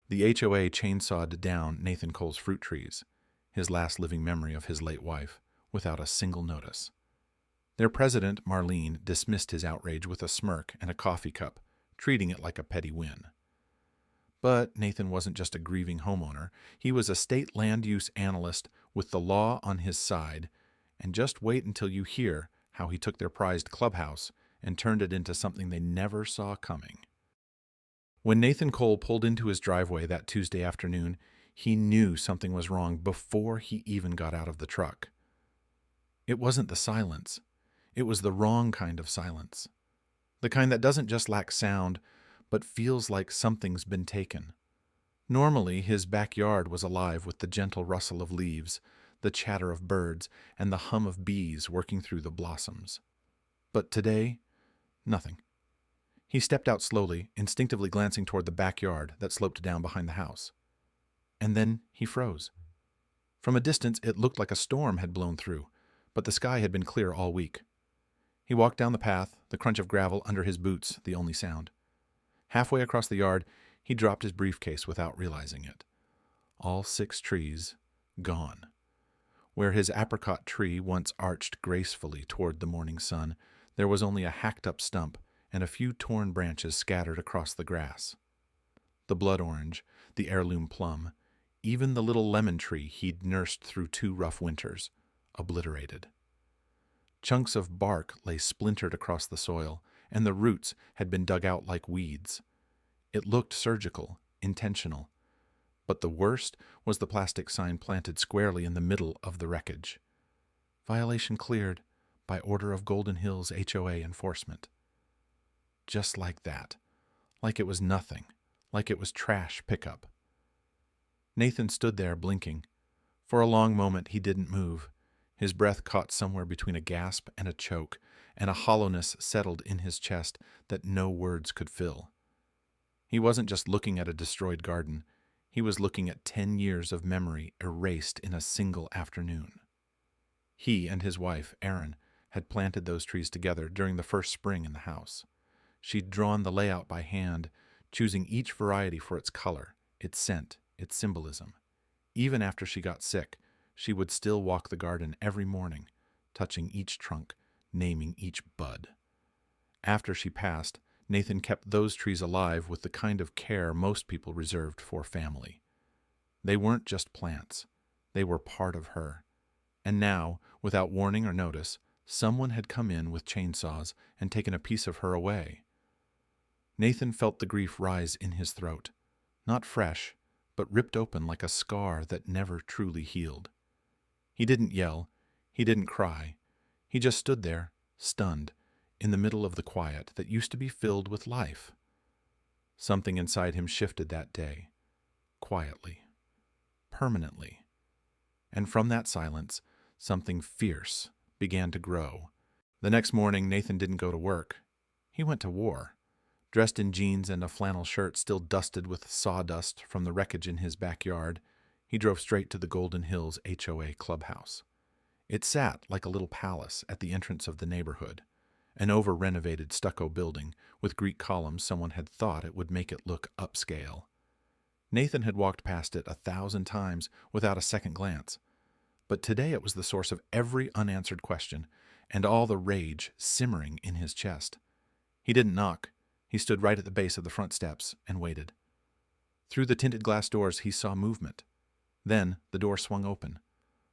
The HOA chainsawed down Nathan Cole's fruit trees, his last living memory of his late wife, without a single notice. Their president, Marlene, dismissed his outrage with a smirk and a coffee cup, treating it like a petty win. But Nathan wasn't just a grieving homeowner. He was a state land use analyst with the law on his side, and just wait until you hear how he took their prized clubhouse and turned it into something they never saw coming. When Nathan Cole pulled into his driveway that Tuesday afternoon, he knew something was wrong before he even got out of the truck. It wasn't the silence. It was the wrong kind of silence. The kind that doesn't just lack sound, but feels like something's been taken. Normally, his backyard was alive with the gentle rustle of leaves, the chatter of birds, and the hum of bees working through the blossoms. But today, nothing. He stepped out slowly, instinctively glancing toward the backyard that sloped down behind the house. And then he froze. From a distance, it looked like a storm had blown through, but the sky had been clear all week. He walked down the path, the crunch of gravel under his boots the only sound. Halfway across the yard, he dropped his briefcase without realizing it. All 6 trees gone. Where his apricot tree once arched gracefully toward the morning sun, there was only a hacked-up stump and a few torn branches scattered across the grass. The blood orange, the heirloom plum, even the little lemon tree he'd nursed through 2 rough winters, obliterated. Chunks of bark lay splintered across the soil, and the roots had been dug out like weeds. It looked surgical, intentional, but the worst was the plastic sign planted squarely in the middle of the wreckage. Violation cleared by order of Golden Hills HOA enforcement. Just like that. Like it was nothing. Like it was trash pickup. Nathan stood there blinking. For a long moment he didn't move. His breath caught somewhere between a gasp and a choke, and a hollowness settled in his chest that no words could fill. He wasn't just looking at a destroyed garden. He was looking at 10 years of memory erased in a single afternoon. He and his wife, Erin, had planted those trees together during the first spring in the house. She'd drawn the layout by hand, choosing each variety for its color, its scent, its symbolism. Even after she got sick, she would still walk the garden every morning, touching each trunk, naming each bud. After she passed, Nathan kept those trees alive with the kind of care most people reserved for family. They weren't just plants. They were part of her. And now, without warning or notice, someone had come in with chainsaws and taken a piece of her away. Nathan felt the grief rise in his throat, not fresh, but ripped open like a scar that never truly healed. He didn't yell. He didn't cry. He just stood there, stunned, in the middle of the quiet that used to be filled with life. Something inside him shifted that day, quietly, permanently. And from that silence, something fierce began to grow. The next morning, Nathan didn't go to work. He went to war. Dressed in jeans and a flannel shirt still dusted with sawdust from the wreckage in his backyard, he drove straight to the Golden Hills HOA clubhouse. It sat like a little palace at the entrance of the neighborhood, an over-renovated stucco building with Greek columns someone had thought it would make it look upscale. Nathan had walked past it 1,000 times without a second glance, but today it was the source of every unanswered question and all the rage simmering in his chest. He didn't knock. He stood right at the base of the front steps and waited. Through the tinted glass doors, he saw movement. Then the door swung open.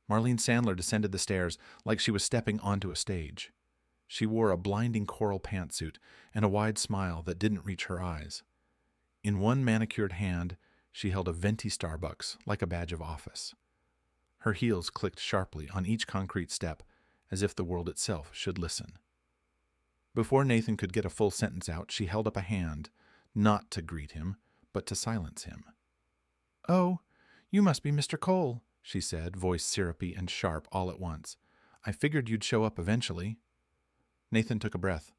Marlene Sandler descended the stairs like she was stepping onto a stage. She wore a blinding coral pantsuit and a wide smile that didn't reach her eyes. In one manicured hand, she held a venti Starbucks like a badge of office. Her heels clicked sharply on each concrete step, as if the world itself should listen. Before Nathan could get a full sentence out, she held up a hand, not to greet him, but to silence him. "Oh, you must be Mr. Cole," she said, voice syrupy and sharp all at once. "I figured you'd show up eventually." Nathan took a breath.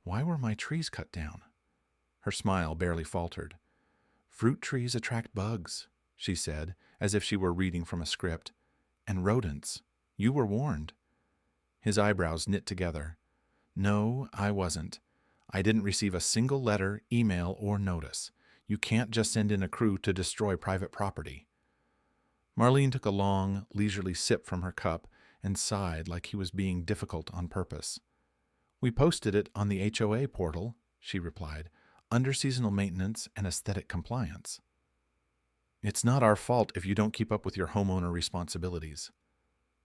Why were my trees cut down? Her smile barely faltered. "Fruit trees attract bugs," she said, as if she were reading from a script. "And rodents. You were warned." His eyebrows knit together. "No, I wasn't. I didn't receive a single letter, email, or notice. You can't just send in a crew to destroy private property." Marlene took a long, leisurely sip from her cup and sighed like he was being difficult on purpose. "We posted it on the HOA portal," she replied, "under seasonal maintenance and aesthetic compliance." "It's not our fault if you don't keep up with your homeowner responsibilities."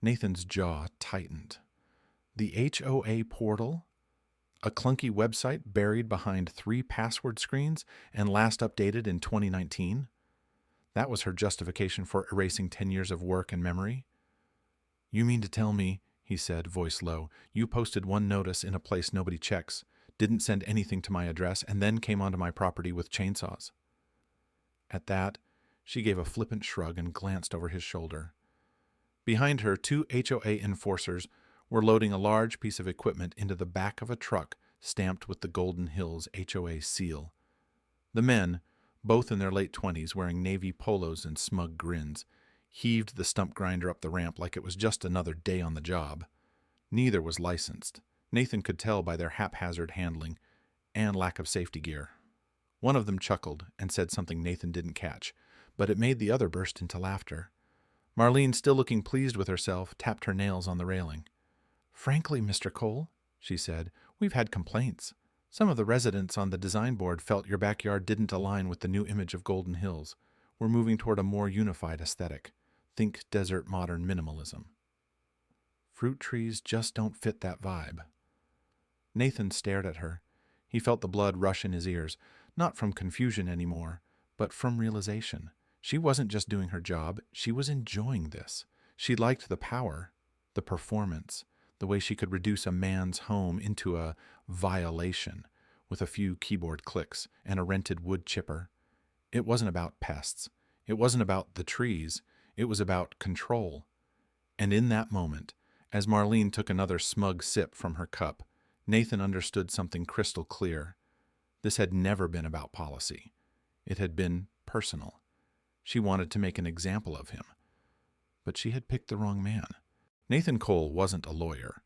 Nathan's jaw tightened. The HOA portal? A clunky website buried behind 3 password screens and last updated in 2019? That was her justification for erasing 10 years of work and memory? "You mean to tell me," he said, voice low, "you posted one notice in a place nobody checks, didn't send anything to my address, and then came onto my property with chainsaws?" At that, she gave a flippant shrug and glanced over his shoulder. Behind her, 2 HOA enforcers were loading a large piece of equipment into the back of a truck stamped with the Golden Hills HOA seal. The men, both in their late 20s, wearing navy polos and smug grins, heaved the stump grinder up the ramp like it was just another day on the job. Neither was licensed. Nathan could tell by their haphazard handling and lack of safety gear. One of them chuckled and said something Nathan didn't catch, but it made the other burst into laughter. Marlene, still looking pleased with herself, tapped her nails on the railing. "Frankly, Mr. Cole," she said, "we've had complaints. Some of the residents on the design board felt your backyard didn't align with the new image of Golden Hills. We're moving toward a more unified aesthetic. Think desert modern minimalism." "Fruit trees just don't fit that vibe." Nathan stared at her. He felt the blood rush in his ears, not from confusion anymore, but from realization. She wasn't just doing her job, she was enjoying this. She liked the power, the performance, the way she could reduce a man's home into a violation with a few keyboard clicks and a rented wood chipper. It wasn't about pests. It wasn't about the trees. It was about control. And in that moment, as Marlene took another smug sip from her cup, Nathan understood something crystal clear. This had never been about policy. It had been personal. She wanted to make an example of him. But she had picked the wrong man. Nathan Cole wasn't a lawyer,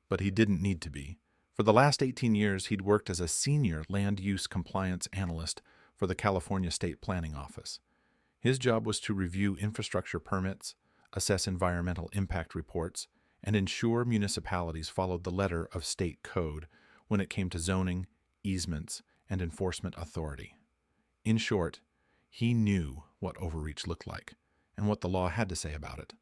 but he didn't need to be. For the last 18 years, he'd worked as a senior land use compliance analyst for the California State Planning Office. His job was to review infrastructure permits, assess environmental impact reports, and ensure municipalities followed the letter of state code when it came to zoning, easements, and enforcement authority. In short, he knew what overreach looked like and what the law had to say about it.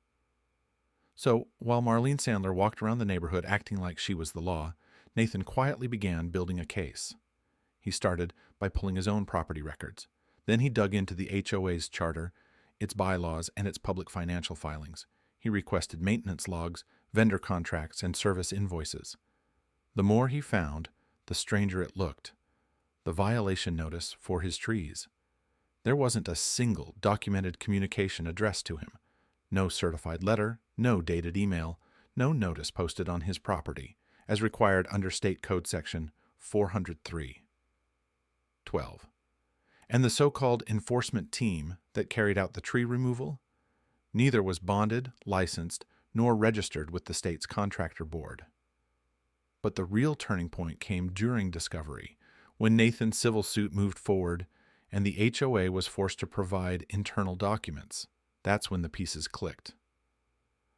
So, while Marlene Sandler walked around the neighborhood acting like she was the law, Nathan quietly began building a case. He started by pulling his own property records. Then he dug into the HOA's charter, its bylaws, and its public financial filings. He requested maintenance logs, vendor contracts, and service invoices. The more he found, the stranger it looked. The violation notice for his trees. There wasn't a single documented communication addressed to him. No certified letter, no dated email, no notice posted on his property, as required under State Code Section 403.12. And the so-called enforcement team that carried out the tree removal? Neither was bonded, licensed, nor registered with the state's contractor board. But the real turning point came during discovery, when Nathan's civil suit moved forward and the HOA was forced to provide internal documents. That's when the pieces clicked.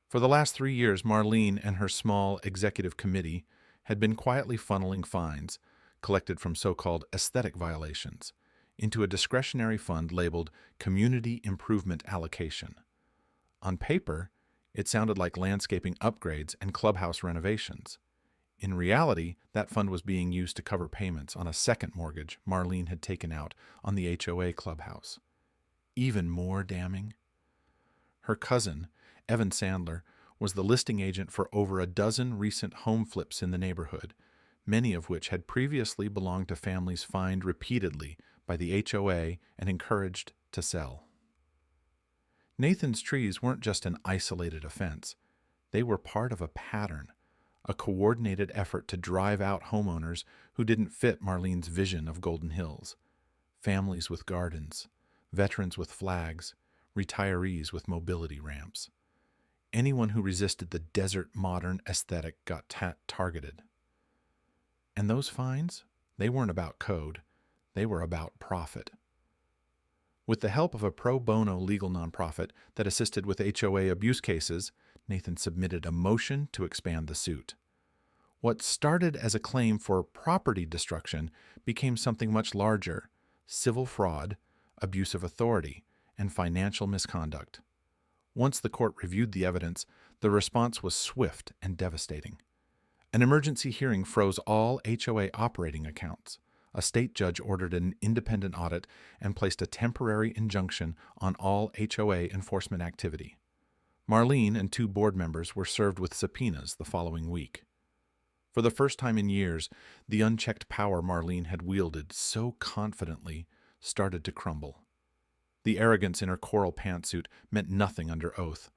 For the last 3 years, Marlene and her small executive committee had been quietly funneling fines, collected from so-called aesthetic violations, into a discretionary fund labeled Community Improvement Allocation. On paper, it sounded like landscaping upgrades and clubhouse renovations. In reality, that fund was being used to cover payments on a second mortgage Marlene had taken out on the HOA clubhouse. Even more damning, her cousin, Evan Sandler, was the listing agent for over a dozen recent home flips in the neighborhood, many of which had previously belonged to families fined repeatedly by the HOA and encouraged to sell. Nathan's trees weren't just an isolated offense. They were part of a pattern, a coordinated effort to drive out homeowners who didn't fit Marlene's vision of Golden Hills. Families with gardens, veterans with flags, retirees with mobility ramps. Anyone who resisted the desert modern aesthetic got targeted. And those fines, they weren't about code. They were about profit. With the help of a pro bono legal nonprofit that assisted with HOA abuse cases, Nathan submitted a motion to expand the suit. What started as a claim for property destruction became something much larger: civil fraud, abuse of authority, and financial misconduct. Once the court reviewed the evidence, the response was swift and devastating. An emergency hearing froze all HOA operating accounts. A state judge ordered an independent audit and placed a temporary injunction on all HOA enforcement activity. Marlene and 2 board members were served with subpoenas the following week. For the first time in years, the unchecked power Marlene had wielded so confidently started to crumble. The arrogance in her coral pantsuit meant nothing under oath.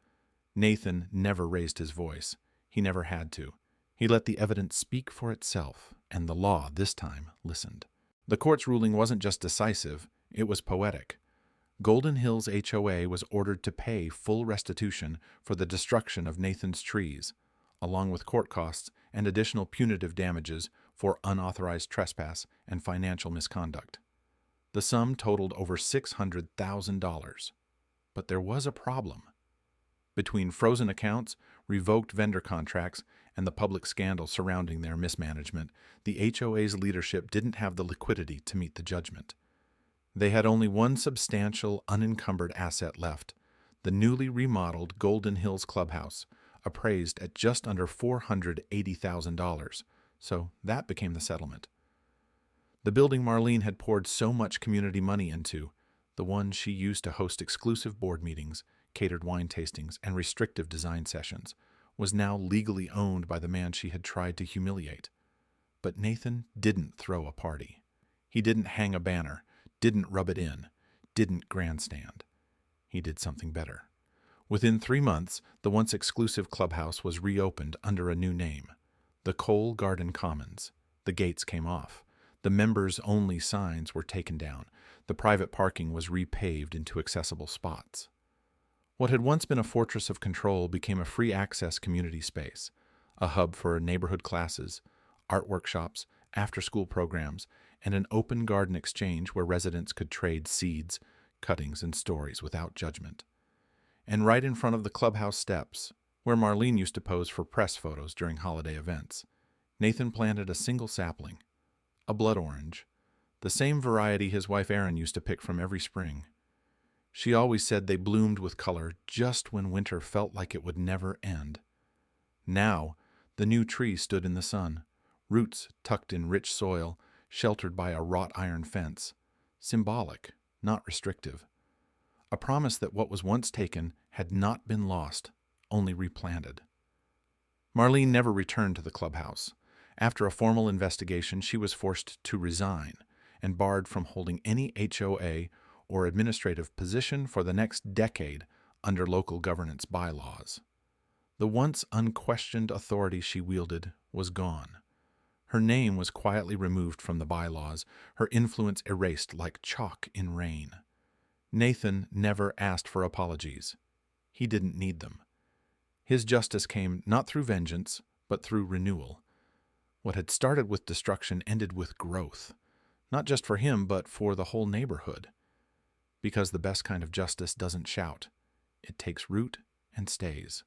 Nathan never raised his voice. He never had to. He let the evidence speak for itself, and the law, this time, listened. The court's ruling wasn't just decisive, it was poetic. Golden Hills HOA was ordered to pay full restitution for the destruction of Nathan's trees, along with court costs and additional punitive damages for unauthorized trespass and financial misconduct. The sum totaled over $600,000. But there was a problem. Between frozen accounts, revoked vendor contracts, and the public scandal surrounding their mismanagement, the HOA's leadership didn't have the liquidity to meet the judgment. They had only one substantial, unencumbered asset left: the newly remodeled Golden Hills Clubhouse, appraised at just under $480,000, so that became the settlement. The building Marlene had poured so much community money into, the one she used to host exclusive board meetings, catered wine tastings, and restrictive design sessions, was now legally owned by the man she had tried to humiliate. But Nathan didn't throw a party. He didn't hang a banner, didn't rub it in, didn't grandstand. He did something better. Within 3 months, the once exclusive clubhouse was reopened under a new name: the Cole Garden Commons. The gates came off. The members-only signs were taken down. The private parking was repaved into accessible spots. What had once been a fortress of control became a free-access community space, a hub for neighborhood classes, art workshops, after-school programs, and an open garden exchange where residents could trade seeds, cuttings, and stories without judgment. And right in front of the clubhouse steps, where Marlene used to pose for press photos during holiday events, Nathan planted a single sapling, a blood orange, the same variety his wife Erin used to pick from every spring. She always said they bloomed with color just when winter felt like it would never end. Now, the new tree stood in the sun, roots tucked in rich soil, sheltered by a wrought iron fence, symbolic, not restrictive. A promise that what was once taken had not been lost, only replanted. Marlene never returned to the clubhouse. After a formal investigation, she was forced to resign and barred from holding any HOA or administrative position for the next decade under local governance bylaws. The once unquestioned authority she wielded was gone. Her name was quietly removed from the bylaws, her influence erased like chalk in rain. Nathan never asked for apologies. He didn't need them. His justice came not through vengeance, but through renewal. What had started with destruction ended with growth, not just for him, but for the whole neighborhood. Because the best kind of justice doesn't shout. It takes root and stays.